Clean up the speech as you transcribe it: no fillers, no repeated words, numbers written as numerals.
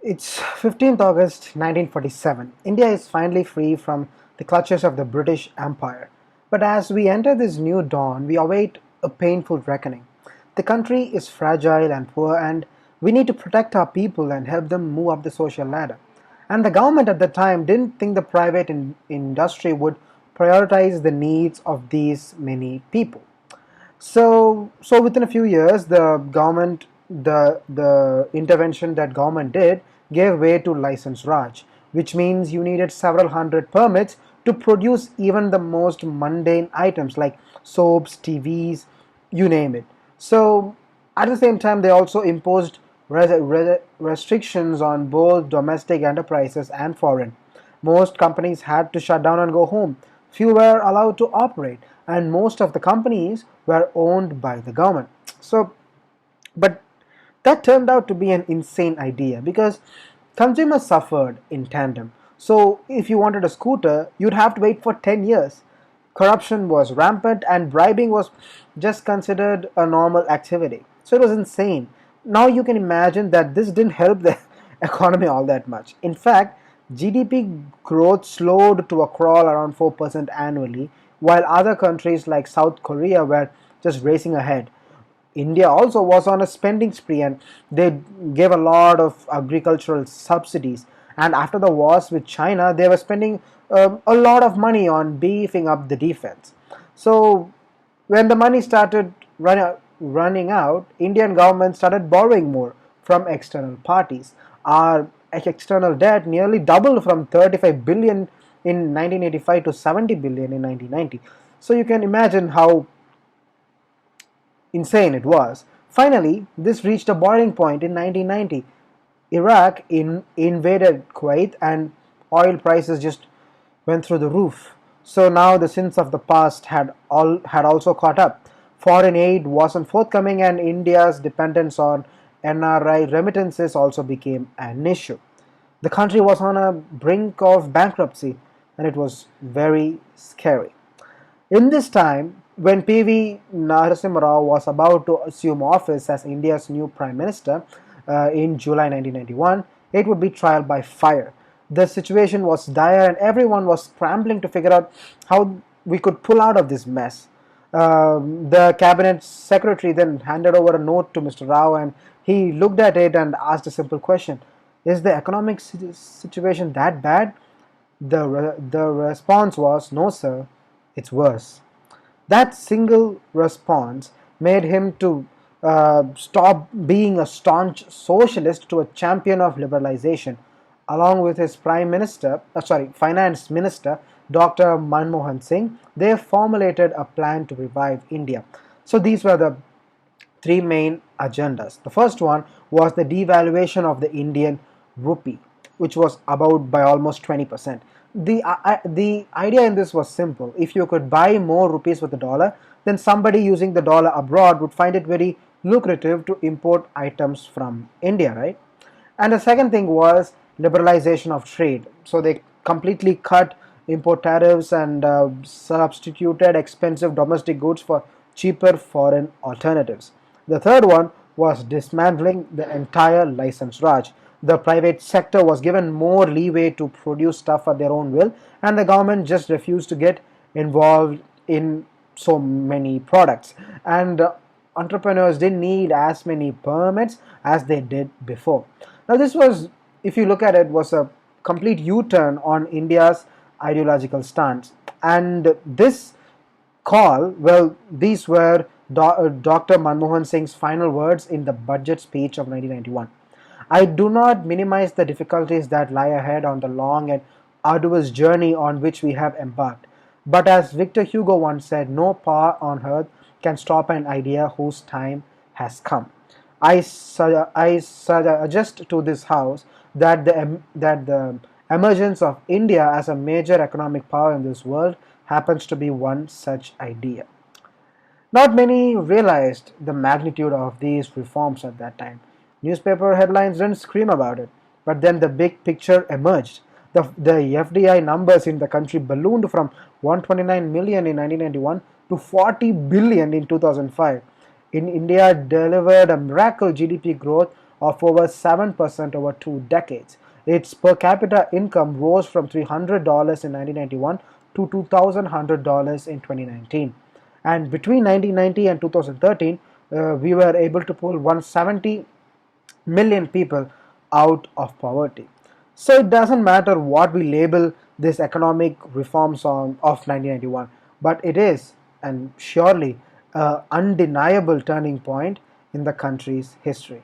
It's 15th August 1947. India is finally free from the clutches of the British Empire. But as we enter this new dawn, we await a painful reckoning. The country is fragile and poor, and we need to protect our people and help them move up the social ladder. And the government at the time didn't think the private industry would prioritize the needs of these many people. So within a few years, the intervention that government did gave way to license Raj, which means you needed several hundred permits to produce even the most mundane items like soaps, TVs, you name it. So at the same time, they also imposed restrictions on both domestic enterprises and foreign. Most companies had to shut down and go home. Few were allowed to operate, and most of the companies were owned by the government. But that turned out to be an insane idea because consumers suffered in tandem. So, if you wanted a scooter, you'd have to wait for 10 years. Corruption was rampant, and bribing was just considered a normal activity. So, it was insane. Now, you can imagine that this didn't help the economy all that much. In fact, GDP growth slowed to a crawl around 4% annually, while other countries like South Korea were just racing ahead. India also was on a spending spree, and they gave a lot of agricultural subsidies. And after the wars with China, they were spending a lot of money on beefing up the defense. So when the money started running out, Indian government started borrowing more from external parties. Our external debt nearly doubled from 35 billion in 1985 to 70 billion in 1990. So you can imagine how insane it was. Finally, this reached a boiling point in 1990. Iraq invaded Kuwait, and oil prices just went through the roof. So now the sins of the past had also caught up. Foreign aid wasn't forthcoming, and India's dependence on NRI remittances also became an issue. The country was on a brink of bankruptcy, and it was very scary. In this time, when P.V. Narasimha Rao was about to assume office as India's new Prime Minister in July 1991, it would be trial by fire. The situation was dire, and everyone was scrambling to figure out how we could pull out of this mess. The cabinet secretary then handed over a note to Mr. Rao, and he looked at it and asked a simple question: is the economic situation that bad? The response was, no, sir, it's worse. That single response made him to stop being a staunch socialist to a champion of liberalization. Along with his finance minister, Dr. Manmohan Singh, they formulated a plan to revive India. So these were the three main agendas. The first one was the devaluation of the Indian rupee, which was about by almost 20%. The idea in this was simple. If you could buy more rupees with the dollar, then somebody using the dollar abroad would find it very lucrative to import items from India, right? And the second thing was liberalization of trade. So they completely cut import tariffs and substituted expensive domestic goods for cheaper foreign alternatives. The third one was dismantling the entire license Raj. The private sector was given more leeway to produce stuff at their own will, and the government just refused to get involved in so many products. And entrepreneurs didn't need as many permits as they did before. Now, this was, if you look at it, was a complete U-turn on India's ideological stance. And this call, well, these were Dr. Manmohan Singh's final words in the budget speech of 1991. I do not minimize the difficulties that lie ahead on the long and arduous journey on which we have embarked. But as Victor Hugo once said, no power on earth can stop an idea whose time has come. I suggest to this House that the emergence of India as a major economic power in this world happens to be one such idea. Not many realized the magnitude of these reforms at that time. Newspaper headlines didn't scream about it, but then the big picture emerged. The FDI numbers in the country ballooned from 129 million in 1991 to 40 billion in 2005. In India delivered a miracle GDP growth of over 7% over 2 decades. Its per capita income rose from $300 in 1991 to $2,100 in 2019. And between 1990 and 2013, we were able to pull 170 million people out of poverty. So it doesn't matter what we label this economic reform song of 1991, but it is, and surely, an undeniable turning point in the country's history.